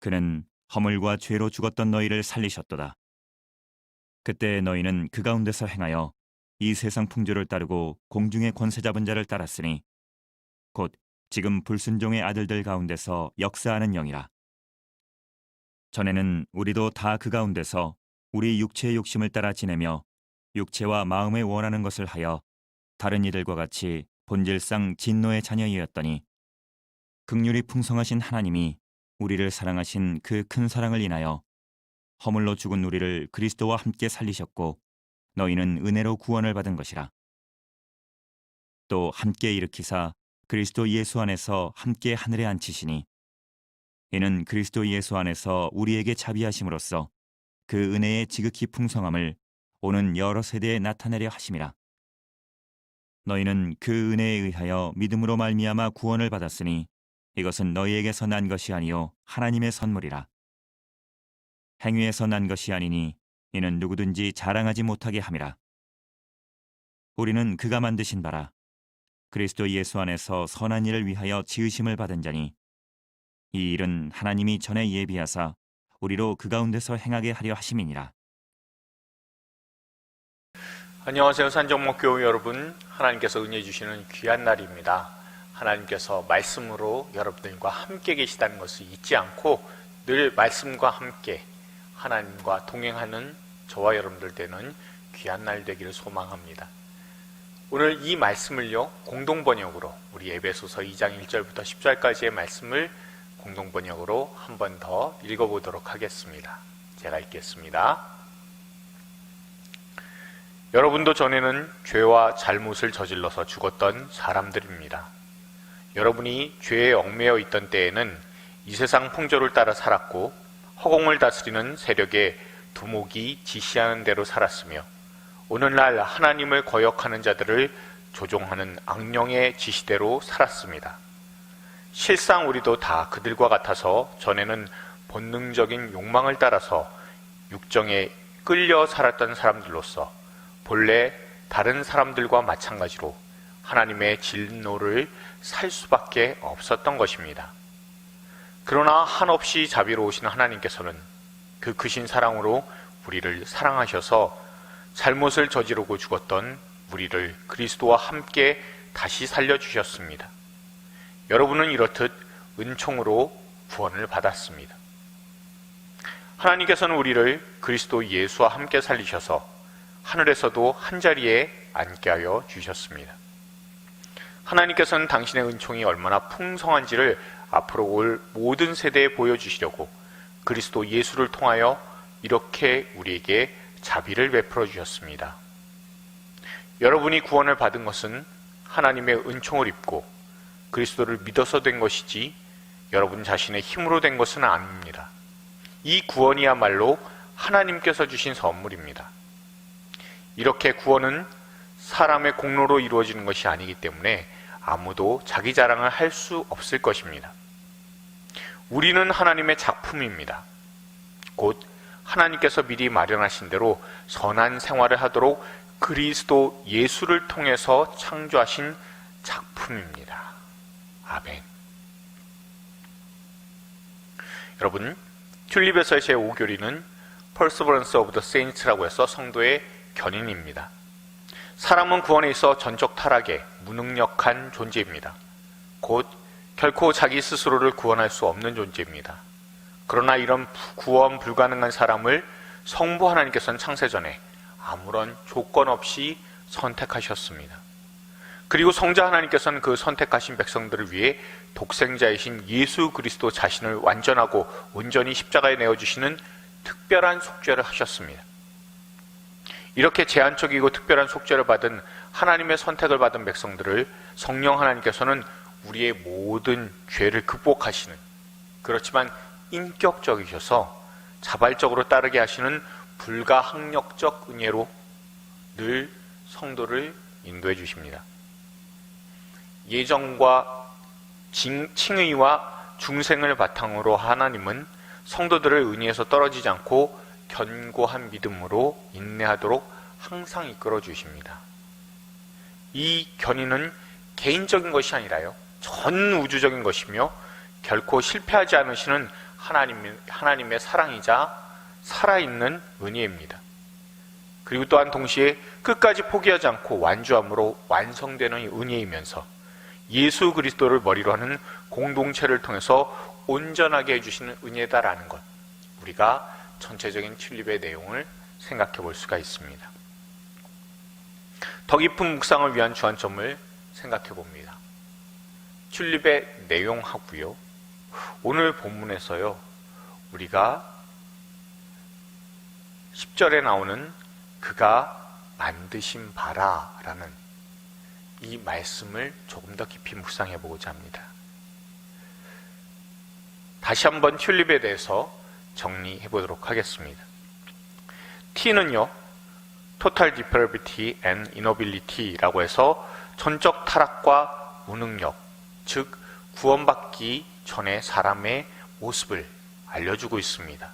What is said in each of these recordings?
그는 허물과 죄로 죽었던 너희를 살리셨도다. 그때 너희는 그 가운데서 행하여 이 세상 풍조를 따르고 공중의 권세 잡은 자를 따랐으니 곧 지금 불순종의 아들들 가운데서 역사하는 영이라. 전에는 우리도 다 그 가운데서 우리 육체의 욕심을 따라 지내며 육체와 마음에 원하는 것을 하여 다른 이들과 같이 본질상 진노의 자녀이었더니 긍휼이 풍성하신 하나님이 우리를 사랑하신 그 큰 사랑을 인하여 허물로 죽은 우리를 그리스도와 함께 살리셨고 너희는 은혜로 구원을 받은 것이라. 또 함께 일으키사 그리스도 예수 안에서 함께 하늘에 앉히시니 이는 그리스도 예수 안에서 우리에게 자비하심으로써 그 은혜의 지극히 풍성함을 오는 여러 세대에 나타내려 하심이라. 너희는 그 은혜에 의하여 믿음으로 말미암아 구원을 받았으니 이것은 너희에게서 난 것이 아니요 하나님의 선물이라. 행위에서 난 것이 아니니 이는 누구든지 자랑하지 못하게 함이라. 우리는 그가 만드신 바라 그리스도 예수 안에서 선한 일을 위하여 지으심을 받은 자니 이 일은 하나님이 전에 예비하사 우리로 그 가운데서 행하게 하려 하심이니라. 안녕하세요. 산정목교회 여러분, 하나님께서 은혜 주시는 귀한 날입니다. 하나님께서 말씀으로 여러분들과 함께 계시다는 것을 잊지 않고 늘 말씀과 함께 하나님과 동행하는 저와 여러분들 되는 귀한 날 되기를 소망합니다. 오늘 이 말씀을요, 공동번역으로 우리 에베소서 2장 1절부터 10절까지의 말씀을 공동번역으로 한 번 더 읽어보도록 하겠습니다. 제가 읽겠습니다. 여러분도 전에는 죄와 잘못을 저질러서 죽었던 사람들입니다. 여러분이 죄에 얽매여 있던 때에는 이 세상 풍조를 따라 살았고 허공을 다스리는 세력의 두목이 지시하는 대로 살았으며 오늘날 하나님을 거역하는 자들을 조종하는 악령의 지시대로 살았습니다. 실상 우리도 다 그들과 같아서 전에는 본능적인 욕망을 따라서 육정에 끌려 살았던 사람들로서 본래 다른 사람들과 마찬가지로 하나님의 진노를 살 수밖에 없었던 것입니다. 그러나 한없이 자비로우신 하나님께서는 그 크신 사랑으로 우리를 사랑하셔서 잘못을 저지르고 죽었던 우리를 그리스도와 함께 다시 살려주셨습니다. 여러분은 이렇듯 은총으로 구원을 받았습니다. 하나님께서는 우리를 그리스도 예수와 함께 살리셔서 하늘에서도 한자리에 앉게 하여 주셨습니다. 하나님께서는 당신의 은총이 얼마나 풍성한지를 앞으로 올 모든 세대에 보여주시려고 그리스도 예수를 통하여 이렇게 우리에게 자비를 베풀어 주셨습니다. 여러분이 구원을 받은 것은 하나님의 은총을 입고 그리스도를 믿어서 된 것이지 여러분 자신의 힘으로 된 것은 아닙니다. 이 구원이야말로 하나님께서 주신 선물입니다. 이렇게 구원은 사람의 공로로 이루어지는 것이 아니기 때문에 아무도 자기 자랑을 할 수 없을 것입니다. 우리는 하나님의 작품입니다. 곧 하나님께서 미리 마련하신 대로 선한 생활을 하도록 그리스도 예수를 통해서 창조하신 작품입니다. 아멘. 여러분, 튤립에서의 제5교리는 Perseverance of the Saints라고 해서 성도의 견인입니다. 사람은 구원에 있어 전적 타락의 무능력한 존재입니다. 곧 결코 자기 스스로를 구원할 수 없는 존재입니다. 그러나 이런 구원 불가능한 사람을 성부 하나님께서는 창세전에 아무런 조건 없이 선택하셨습니다. 그리고 성자 하나님께서는 그 선택하신 백성들을 위해 독생자이신 예수 그리스도 자신을 완전하고 온전히 십자가에 내어주시는 특별한 속죄를 하셨습니다. 이렇게 제한적이고 특별한 속죄를 받은 하나님의 선택을 받은 백성들을 성령 하나님께서는 우리의 모든 죄를 극복하시는, 그렇지만 인격적이셔서 자발적으로 따르게 하시는 불가항력적 은혜로 늘 성도를 인도해 주십니다. 예정과 칭의와 중생을 바탕으로 하나님은 성도들을 은혜에서 떨어지지 않고 견고한 믿음으로 인내하도록 항상 이끌어 주십니다. 이 견인은 개인적인 것이 아니라요, 전 우주적인 것이며 결코 실패하지 않으시는 하나님의 사랑이자 살아있는 은혜입니다. 그리고 또한 동시에 끝까지 포기하지 않고 완주함으로 완성되는 은혜이면서 예수 그리스도를 머리로 하는 공동체를 통해서 온전하게 해주시는 은혜다라는 것, 우리가 전체적인 튤립의 내용을 생각해 볼 수가 있습니다. 더 깊은 묵상을 위한 주안점을 생각해 봅니다. 튤립의 내용하고요, 오늘 본문에서요, 우리가 10절에 나오는 그가 만드신 바라라는 이 말씀을 조금 더 깊이 묵상해 보고자 합니다. 다시 한번 튤립에 대해서 정리해 보도록 하겠습니다. T는요, Total Depravity and Inability라고 해서 전적 타락과 무능력, 즉 구원받기 전의 사람의 모습을 알려주고 있습니다.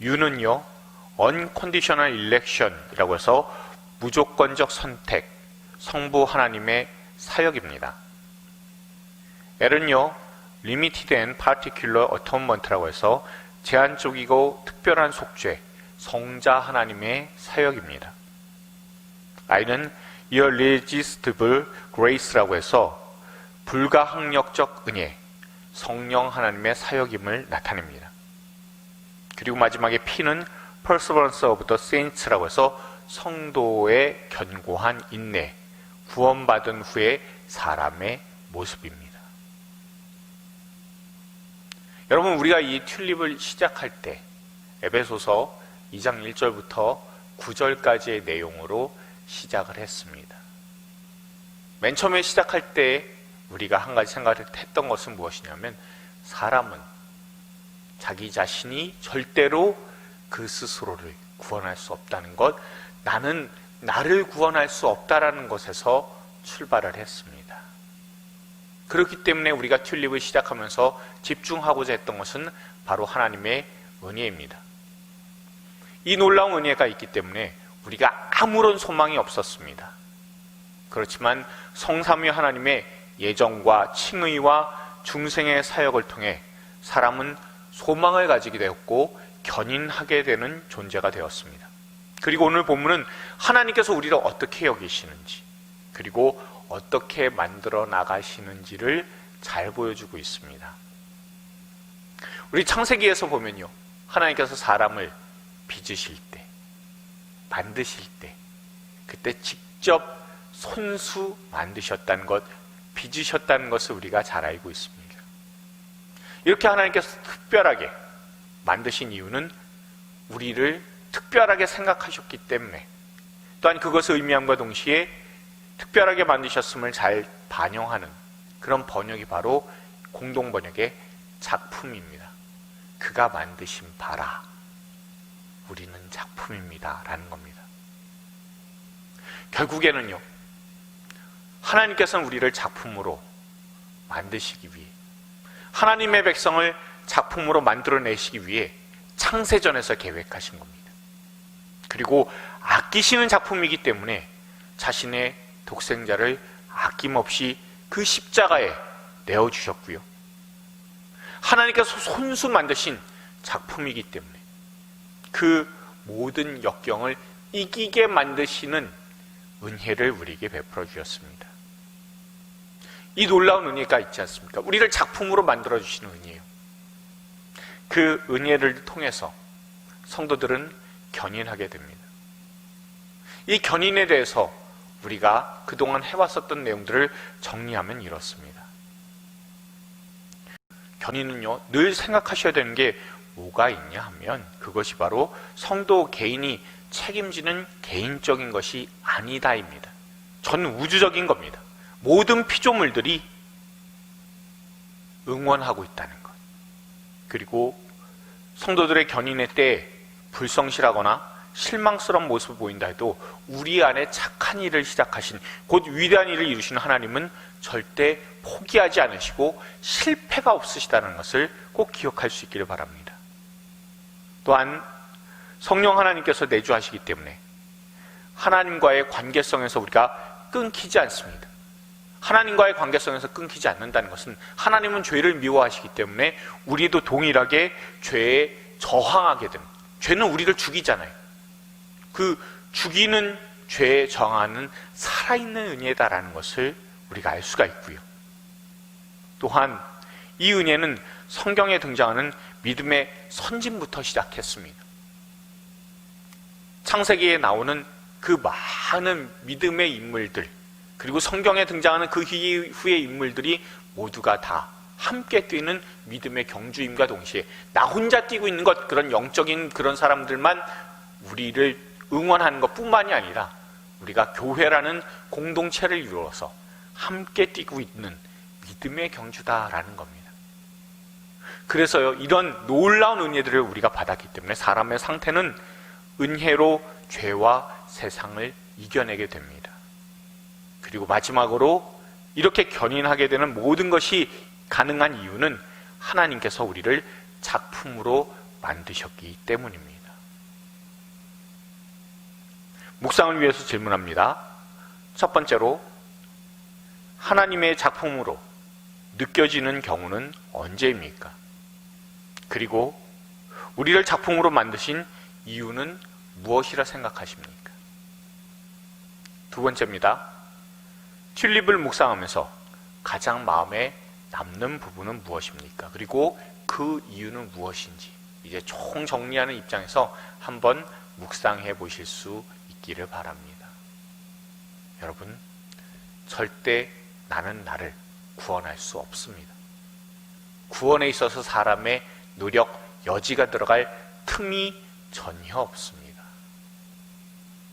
U는요, Unconditional Election이라고 해서 무조건적 선택, 성부 하나님의 사역입니다. L은요, Limited and Particular Atonement라고 해서 제한적이고 특별한 속죄, 성자 하나님의 사역입니다. I는 Irresistible Grace라고 해서 불가항력적 은혜, 성령 하나님의 사역임을 나타냅니다. 그리고 마지막에 P는 Perseverance of the Saints라고 해서 성도의 견고한 인내, 구원받은 후의 사람의 모습입니다. 여러분, 우리가 이 튤립을 시작할 때 에베소서 2장 1절부터 9절까지의 내용으로 시작을 했습니다. 맨 처음에 시작할 때 우리가 한 가지 생각했던 것은 무엇이냐면, 사람은 자기 자신이 절대로 그 스스로를 구원할 수 없다는 것, 나는 나를 구원할 수 없다라는 것에서 출발을 했습니다. 그렇기 때문에 우리가 튤립을 시작하면서 집중하고자 했던 것은 바로 하나님의 은혜입니다. 이 놀라운 은혜가 있기 때문에 우리가 아무런 소망이 없었습니다. 그렇지만 성삼위 하나님의 예정과 칭의와 중생의 사역을 통해 사람은 소망을 가지게 되었고 견인하게 되는 존재가 되었습니다. 그리고 오늘 본문은 하나님께서 우리를 어떻게 여기시는지, 그리고 어떻게 만들어 나가시는지를 잘 보여주고 있습니다. 우리 창세기에서 보면요, 하나님께서 사람을 빚으실 때, 만드실 때, 그때 직접 손수 만드셨다는 것, 빚으셨다는 것을 우리가 잘 알고 있습니다. 이렇게 하나님께서 특별하게 만드신 이유는 우리를 특별하게 생각하셨기 때문에, 또한 그것을 의미함과 동시에 특별하게 만드셨음을 잘 반영하는 그런 번역이 바로 공동번역의 작품입니다. 그가 만드신 바라, 우리는 작품입니다 라는 겁니다. 결국에는요, 하나님께서는 우리를 작품으로 만드시기 위해, 하나님의 백성을 작품으로 만들어내시기 위해 창세전에서 계획하신 겁니다. 그리고 아끼시는 작품이기 때문에 자신의 독생자를 아낌없이 그 십자가에 내어주셨고요, 하나님께서 손수 만드신 작품이기 때문에 그 모든 역경을 이기게 만드시는 은혜를 우리에게 베풀어 주셨습니다. 이 놀라운 은혜가 있지 않습니까? 우리를 작품으로 만들어 주시는 은혜예요. 그 은혜를 통해서 성도들은 견인하게 됩니다. 이 견인에 대해서 우리가 그동안 해왔었던 내용들을 정리하면 이렇습니다. 견인은요, 늘 생각하셔야 되는 게 뭐가 있냐 하면, 그것이 바로 성도 개인이 책임지는 개인적인 것이 아니다입니다. 전 우주적인 겁니다. 모든 피조물들이 응원하고 있다는 것, 그리고 성도들의 견인의 때에 불성실하거나 실망스러운 모습을 보인다 해도 우리 안에 착한 일을 시작하신, 곧 위대한 일을 이루시는 하나님은 절대 포기하지 않으시고 실패가 없으시다는 것을 꼭 기억할 수 있기를 바랍니다. 또한 성령 하나님께서 내주하시기 때문에 하나님과의 관계성에서 우리가 끊기지 않습니다. 하나님과의 관계성에서 끊기지 않는다는 것은 하나님은 죄를 미워하시기 때문에 우리도 동일하게 죄에 저항하게 됩니다. 죄는 우리를 죽이잖아요. 그 죽이는 죄에 저항하는 살아있는 은혜다라는 것을 우리가 알 수가 있고요. 또한 이 은혜는 성경에 등장하는 믿음의 선진부터 시작했습니다. 창세기에 나오는 그 많은 믿음의 인물들, 그리고 성경에 등장하는 그 이후의 인물들이 모두가 다 함께 뛰는 믿음의 경주임과 동시에 나 혼자 뛰고 있는 것, 그런 영적인 그런 사람들만 우리를 응원하는 것뿐만이 아니라 우리가 교회라는 공동체를 이루어서 함께 뛰고 있는 믿음의 경주다라는 겁니다. 그래서요, 이런 놀라운 은혜들을 우리가 받았기 때문에 사람의 상태는 은혜로 죄와 세상을 이겨내게 됩니다. 그리고 마지막으로 이렇게 견인하게 되는 모든 것이 가능한 이유는 하나님께서 우리를 작품으로 만드셨기 때문입니다. 묵상을 위해서 질문합니다. 첫 번째로, 하나님의 작품으로 느껴지는 경우는 언제입니까? 그리고 우리를 작품으로 만드신 이유는 무엇이라 생각하십니까? 두 번째입니다. 튤립을 묵상하면서 가장 마음에 남는 부분은 무엇입니까? 그리고 그 이유는 무엇인지 이제 총 정리하는 입장에서 한번 묵상해 보실 수 있기를 바랍니다. 여러분, 절대 나는 나를 구원할 수 없습니다. 구원에 있어서 사람의 노력, 여지가 들어갈 틈이 전혀 없습니다.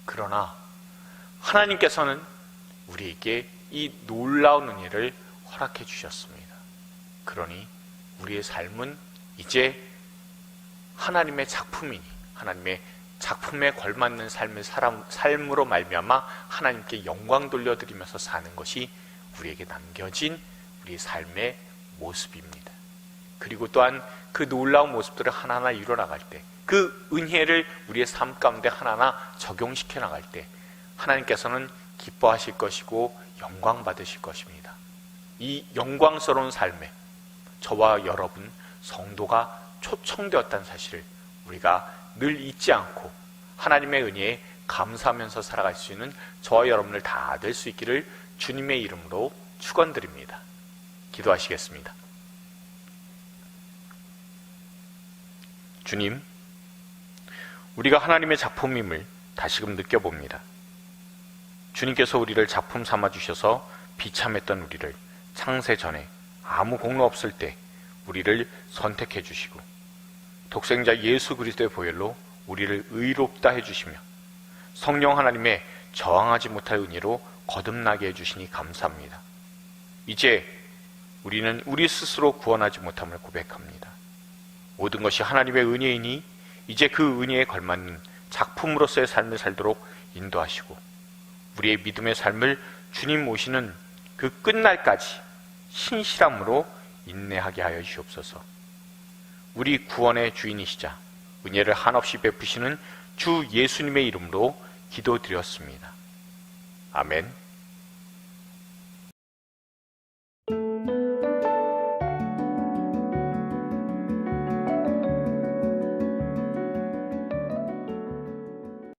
그러나 하나님께서는 우리에게 이 놀라운 은혜를 허락해 주셨습니다. 그러니 우리의 삶은 이제 하나님의 작품이니 하나님의 작품에 걸맞는 삶으로 말미암아 하나님께 영광 돌려드리면서 사는 것이 우리에게 남겨진 우리의 삶의 모습입니다. 그리고 또한 그 놀라운 모습들을 하나하나 이뤄나갈 때, 그 은혜를 우리의 삶 가운데 하나하나 적용시켜 나갈 때 하나님께서는 기뻐하실 것이고 영광 받으실 것입니다. 이 영광스러운 삶에 저와 여러분 성도가 초청되었다는 사실을 우리가 늘 잊지 않고 하나님의 은혜에 감사하면서 살아갈 수 있는 저와 여러분을 다 될 수 있기를 주님의 이름으로 축원드립니다. 기도하시겠습니다. 주님, 우리가 하나님의 작품임을 다시금 느껴봅니다. 주님께서 우리를 작품 삼아주셔서 비참했던 우리를 창세 전에 아무 공로 없을 때 우리를 선택해 주시고 독생자 예수 그리스도의 보혈로 우리를 의롭다 해주시며 성령 하나님의 저항하지 못할 은혜로 거듭나게 해주시니 감사합니다. 이제 우리는 우리 스스로 구원하지 못함을 고백합니다. 모든 것이 하나님의 은혜이니 이제 그 은혜에 걸맞는 작품으로서의 삶을 살도록 인도하시고 우리의 믿음의 삶을 주님 모시는 그 끝날까지 신실함으로 인내하게 하여 주옵소서. 우리 구원의 주인이시자 은혜를 한없이 베푸시는 주 예수님의 이름으로 기도드렸습니다. 아멘.